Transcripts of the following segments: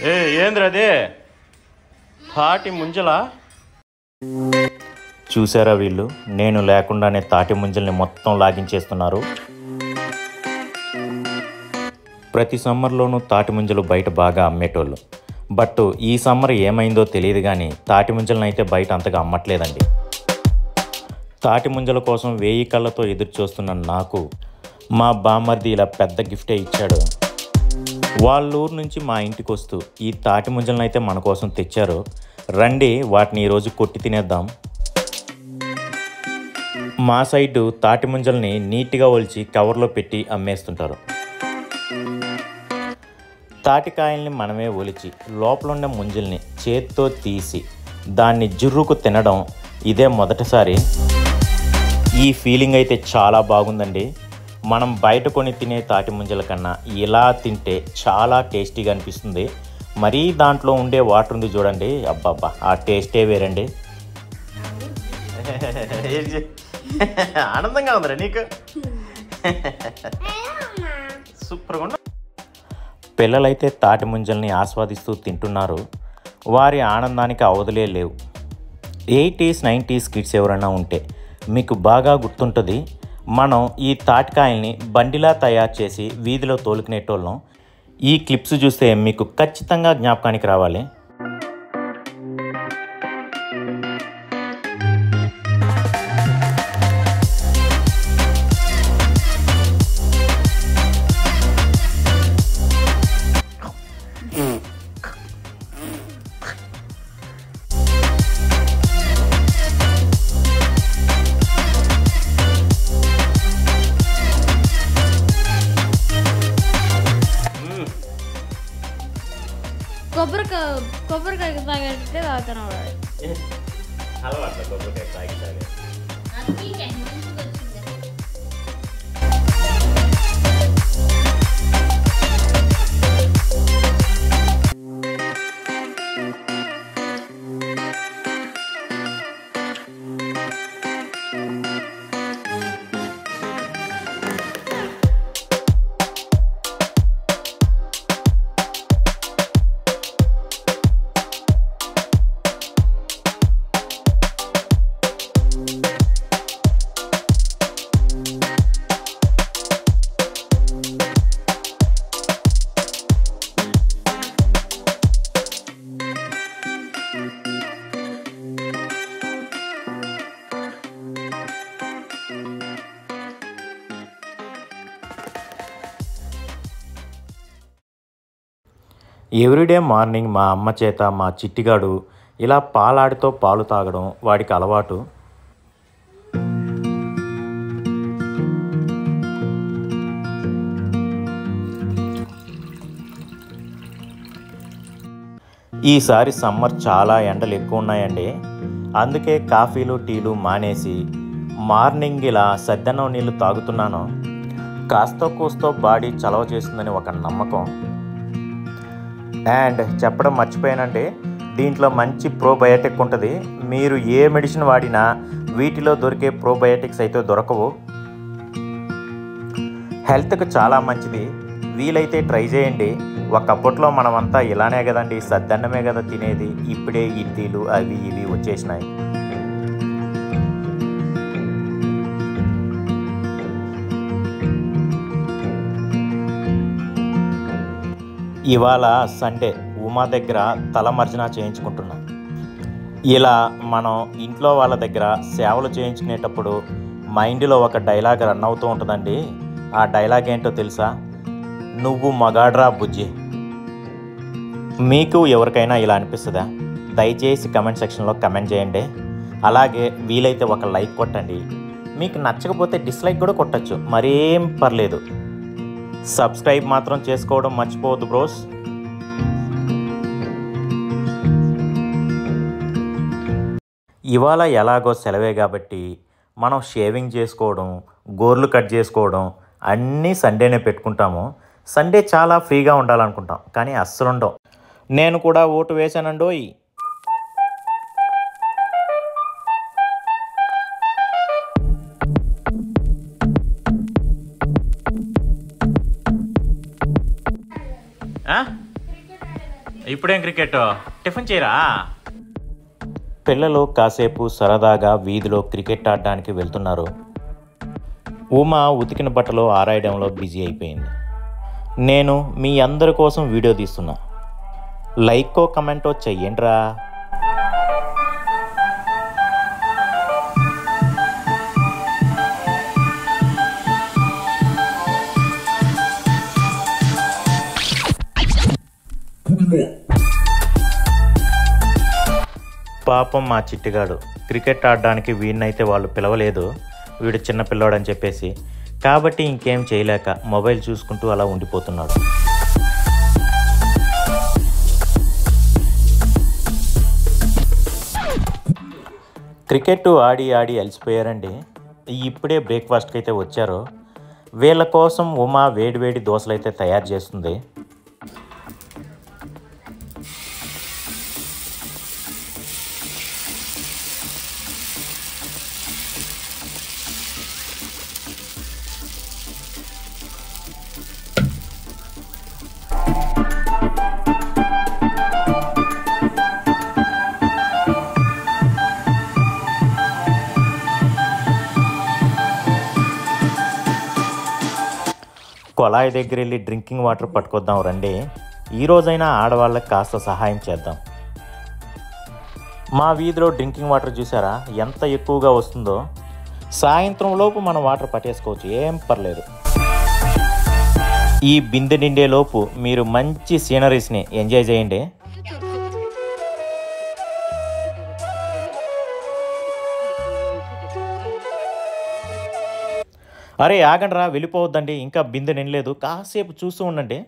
ఏంద్రదే తాటి ముంజలా? చూసారా వీళ్ళు నేను లేకుండానే తాటి ముంజల్ని మొత్తం లాగించేస్తున్నారు. ప్రతి సమ్మర్లోనూ తాటి ముంజలు బయట బాగా అమ్మేటోళ్ళు. బట్ ఈ సమ్మర్ ఏమైందో తెలియదు కానీ తాటి ముంజలను అయితే బయట అంతగా అమ్మట్లేదండి. తాటి ముంజల కోసం 1000 కళ్ళతో ఎదురు చూస్తున్న నాకు మా బామ్మర్ది ఇలా పెద్ద గిఫ్టే ఇచ్చాడు. వాళ్ళ ఊరు నుంచి మా ఇంటికి వస్తూ ఈ తాటి ముంజలను అయితే మన కోసం తెచ్చారు. రండి వాటిని ఈరోజు కొట్టి తినేద్దాం. మా సైడు తాటి ముంజల్ని నీట్గా ఒలిచి కవర్లో పెట్టి అమ్మేస్తుంటారు. తాటికాయల్ని మనమే ఒలిచి లోపల ఉన్న ముంజల్ని చేత్తో తీసి దాన్ని జుర్రుకు తినడం ఇదే మొదటిసారి. ఈ ఫీలింగ్ అయితే చాలా బాగుందండి. మనం బయట కొని తినే తాటి ముంజల కన్నా ఇలా తింటే చాలా టేస్టీగా అనిపిస్తుంది. మరీ దాంట్లో ఉండే వాటర్ ఉంది చూడండి, అబ్బాబ్బా ఆ టేస్టే వేరండి. ఆనందంగా ఉందిరా నీకు? సూపర్గా ఉంది. పిల్లలైతే తాటి ముంజల్ని ఆస్వాదిస్తూ తింటున్నారు. వారి ఆనందానికి అవధులే లేవు. 80s 90s కిడ్స్ ఎవరైనా ఉంటే మీకు బాగా గుర్తుంటుంది. మనం ఈ తాటికాయల్ని బండిలా తయారు చేసి వీధిలో తోలుకునేటోళ్ళం. ఈ క్లిప్స్ చూస్తే మీకు ఖచ్చితంగా జ్ఞాపకానికి రావాలి. కొబ్బరికాయ తాగితే తాగుతాను. అలవాటు కొబ్బరికాయ తాగి తాగి ఎవ్రీడే మార్నింగ్ మా అమ్మ చేత మా చిట్టిగాడు ఇలా పాలాడితో పాలు తాగడం వాడికి అలవాటు. ఈసారి సమ్మర్ చాలా ఎండలు ఎక్కువ ఉన్నాయండి. అందుకే కాఫీలు టీలు మానేసి మార్నింగ్ ఇలా సద్దన్నం నీళ్ళు తాగుతున్నాను. కాస్తో కూస్తో బాడీ చలవ చేస్తుందని ఒక నమ్మకం. అండ్ చెప్పడం మర్చిపోయానండి, దీంట్లో మంచి ప్రోబయోటిక్ ఉంటుంది. మీరు ఏ మెడిసిన్ వాడినా వీటిలో దొరికే ప్రోబయోటిక్స్ అయితే దొరకవు. హెల్త్కి చాలా మంచిది. వీలైతే ట్రై చేయండి. ఒకప్పట్లో మనమంతా ఇలానే కదండి, సద్దన్నమే కదా తినేది. ఇప్పుడే ఇడ్లీలు అవి ఇవి వచ్చేసినాయి. ఇవాళ సండే ఉమా దగ్గర తలమర్జన చేయించుకుంటున్నాం. ఇలా మనం ఇంట్లో వాళ్ళ దగ్గర సేవలు చేయించుకునేటప్పుడు మైండ్లో ఒక డైలాగ్ రన్ అవుతూ ఉంటుందండి. ఆ డైలాగ్ ఏంటో తెలుసా? నువ్వు మగాడ్రా బుజ్జి. మీకు ఎవరికైనా ఇలా అనిపిస్తుందా? దయచేసి కమెంట్ సెక్షన్లో కమెంట్ చేయండి. అలాగే వీలైతే ఒక లైక్ కొట్టండి. మీకు నచ్చకపోతే డిస్లైక్ కూడా కొట్టచ్చు, మరేం పర్లేదు. సబ్స్క్రైబ్ మాత్రం చేసుకోవడం మర్చిపోవద్దు బ్రోస్. ఇవాళ ఎలాగో సెలవే కాబట్టి మనం షేవింగ్ చేసుకోవడం, గోర్లు కట్ చేసుకోవడం అన్నీ సండేనే పెట్టుకుంటాము. సండే చాలా ఫ్రీగా ఉండాలనుకుంటాం, కానీ అస్సలు ఉండవు. నేను కూడా ఓటు వేశానండోయ్. ఇప్పుడేం క్రికెట్ టిఫిన్ చేయరా? పిల్లలు కాసేపు సరదాగా వీధిలో క్రికెట్ ఆడడానికి వెళ్తున్నారు. ఉమా ఉతికిన బట్టలు ఆరాయడంలో బిజీ అయిపోయింది. నేను మీ అందరి కోసం వీడియో తీస్తున్నా. లైకో కమెంటో చెయ్యండిరా. పాపం మా చిట్టిగాడు క్రికెట్ ఆడడానికి వీడినైతే వాళ్ళు పిలవలేదు, వీడు చిన్న పిల్లోడని చెప్పేసి. కాబట్టి ఇంకేం చేయలేక మొబైల్ చూసుకుంటూ అలా ఉండిపోతున్నాడు. క్రికెట్ ఆడి ఆడి అలసిపోయారండి. ఇప్పుడే బ్రేక్ఫాస్ట్కి అయితే వచ్చారు. వీళ్ళ కోసం ఉమా వేడివేడి దోశలు అయితే తయారు చేస్తుంది. కొలాయి దగ్గర వెళ్ళి డ్రింకింగ్ వాటర్ పట్టుకొద్దాం రండి. ఈరోజైనా ఆడవాళ్ళకి కాస్త సహాయం చేద్దాం. మా వీధిలో డ్రింకింగ్ వాటర్ చూసారా ఎంత ఎక్కువగా వస్తుందో. సాయంత్రం లోపు మనం వాటర్ పట్టేసుకోవచ్చు, ఏం పర్లేదు. ఈ బిందె నిండే లోపు మీరు మంచి సీనరీస్ని ఎంజాయ్ చేయండి. అరే ఆగండి రా, వెళ్ళిపోవద్దండి, ఇంకా బిందె నిండలేదు, కాసేపు చూస్తూ ఉండండి.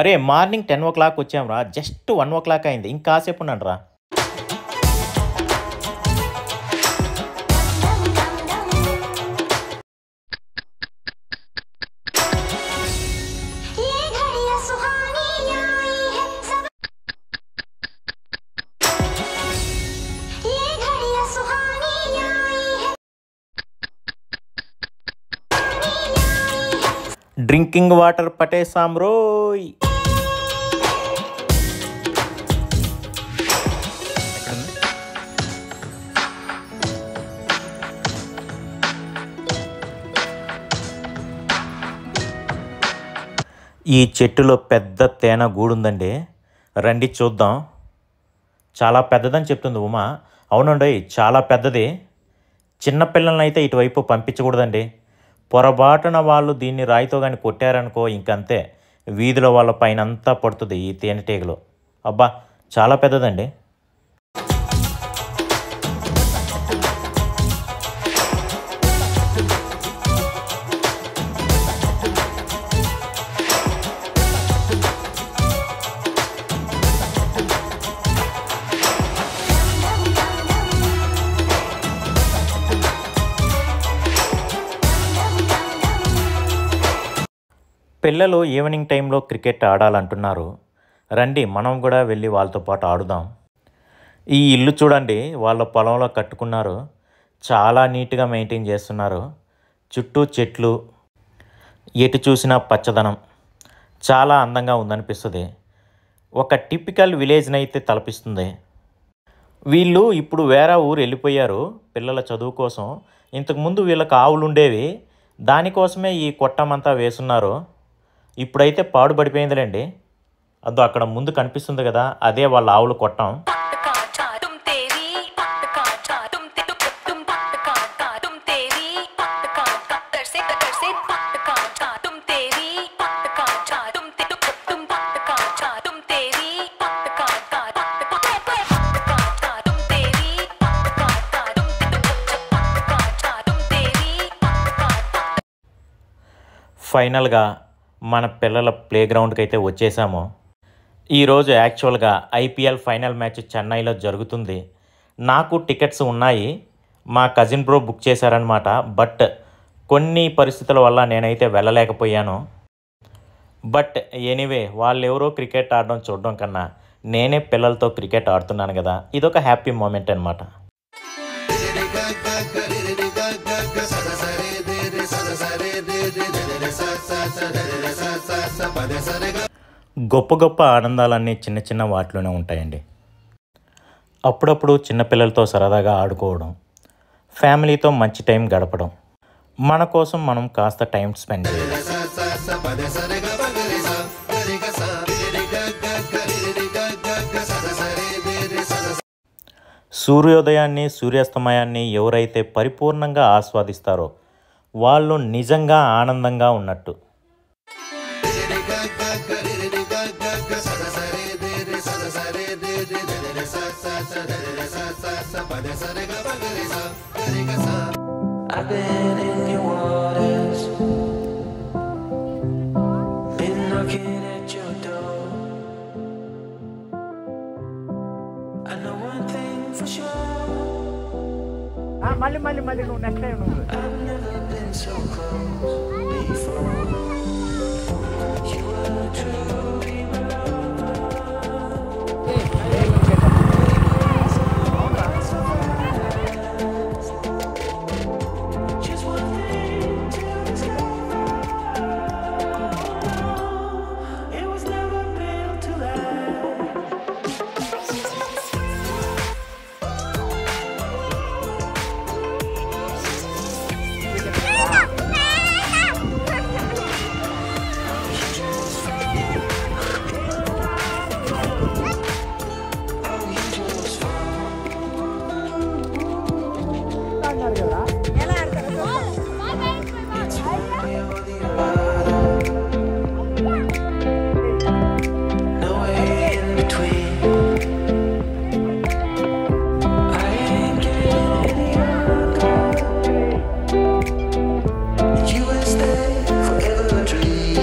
అరే మార్నింగ్ 10 o'clock వచ్చాంరా, జస్ట్ 1 o'clock అయింది, ఇంకాసేపు ఉన్నాడు రా. డ్రింకింగ్ వాటర్ పట్టేసాం రోయ్. ఈ చెట్టులో పెద్ద తేనె గూడుందండి, రండి చూద్దాం. చాలా పెద్దదని చెప్తుంది ఉమా. అవునండి, చాలా పెద్దది. చిన్నపిల్లల్ని అయితే ఇటువైపు పంపించకూడదండి. పొరపాటున వాళ్ళు దీన్ని రాయితో కానీ కొట్టారనుకో ఇంకంతే, వీధిలో వాళ్ళ పైన అంతా పడుతుంది ఈ తేనెటీగలు. అబ్బా చాలా పెద్దదండి. పిల్లలు ఈవినింగ్ టైంలో క్రికెట్ ఆడాలంటున్నారు. రండి మనం కూడా వెళ్ళి వాళ్ళతో పాటు ఆడుదాం. ఈ ఇల్లు చూడండి, వాళ్ళ పొలంలో కట్టుకున్నారు. చాలా నీట్గా మెయింటైన్ చేస్తున్నారు. చుట్టూ చెట్లు, ఎటు చూసినా పచ్చదనం, చాలా అందంగా ఉందనిపిస్తుంది. ఒక టిపికల్ విలేజ్ని అయితే తలపిస్తుంది. వీళ్ళు ఇప్పుడు వేరే ఊరు వెళ్ళిపోయారు పిల్లల చదువు కోసం. ఇంతకుముందు వీళ్ళకి ఆవులు ఉండేవి, దానికోసమే ఈ కొట్టమంతా వేసున్నారు. ఇప్పుడైతే పాడుపడిపోయిందిలేండి. అదో అక్కడ ముందు కనిపిస్తుంది కదా, అదే వాళ్ళ ఆవులు కొట్టం. ఫైనల్గా మన పిల్లల ప్లే గ్రౌండ్కి అయితే వచ్చేసాము. ఈరోజు యాక్చువల్గా ఐపీఎల్ ఫైనల్ మ్యాచ్ చెన్నైలో జరుగుతుంది. నాకు టికెట్స్ ఉన్నాయి, మా కజిన్ బ్రో బుక్ చేశారనమాట. బట్ కొన్ని పరిస్థితుల వల్ల నేనైతే వెళ్ళలేకపోయాను. బట్ ఎనీవే, వాళ్ళు ఎవరో క్రికెట్ ఆడడం చూడడం కన్నా నేనే పిల్లలతో క్రికెట్ ఆడుతున్నాను కదా, ఇదొక హ్యాపీ మూమెంట్ అనమాట. గొప్ప గొప్ప ఆనందాలన్నీ చిన్న చిన్న వాటిలోనే ఉంటాయండి. అప్పుడప్పుడు చిన్నపిల్లలతో సరదాగా ఆడుకోవడం, ఫ్యామిలీతో మంచి టైం గడపడం, మన కోసం మనం కాస్త టైం స్పెండ్ చేయాలి. సూర్యోదయాన్ని సూర్యాస్తమయాన్ని ఎవరైతే పరిపూర్ణంగా ఆస్వాదిస్తారో వాళ్ళు నిజంగా ఆనందంగా ఉన్నట్టు. I've been in your waters, been knocking at your door. I know one thing for sure, మళ్ళీ నువ్వు నెక్స్ట్ టైం నువ్వు I've never been so close before. You were truly my love. Just one thing to discover, it was never built to last. అన్నారు కదా No way in between. I ain't getting any younger. You will stay forever a dream.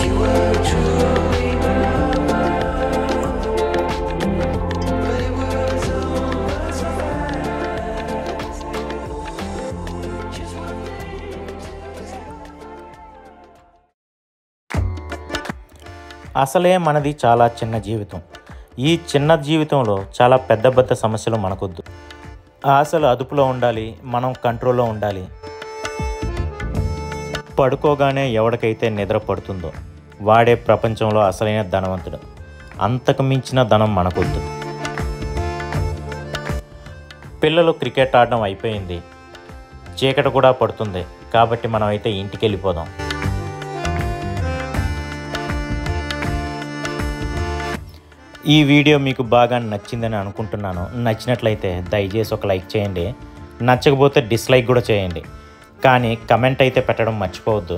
You were truly my lover, but it was over so fast. Just one thing. అసలే మనది చాలా చిన్న జీవితం. ఈ చిన్న జీవితంలో చాలా పెద్ద పెద్ద సమస్యలు మనకొద్దు. ఆశలు అదుపులో ఉండాలి, మనం కంట్రోల్లో ఉండాలి. పడుకోగానే ఎవరికైతే నిద్ర పడుతుందో వాడే ప్రపంచంలో అసలైన ధనవంతుడు. అంతకు మించిన ధనం మనకొద్దు. పిల్లలు క్రికెట్ ఆడడం అయిపోయింది, చీకటి కూడా పడుతుంది, కాబట్టి మనం అయితే ఇంటికి వెళ్ళిపోదాం. ఈ వీడియో మీకు బాగా నచ్చిందని అనుకుంటున్నాను. నచ్చినట్లయితే దయచేసి ఒక లైక్ చేయండి, నచ్చకపోతే డిస్లైక్ కూడా చేయండి, కానీ కమెంట్ అయితే పెట్టడం మర్చిపోవద్దు.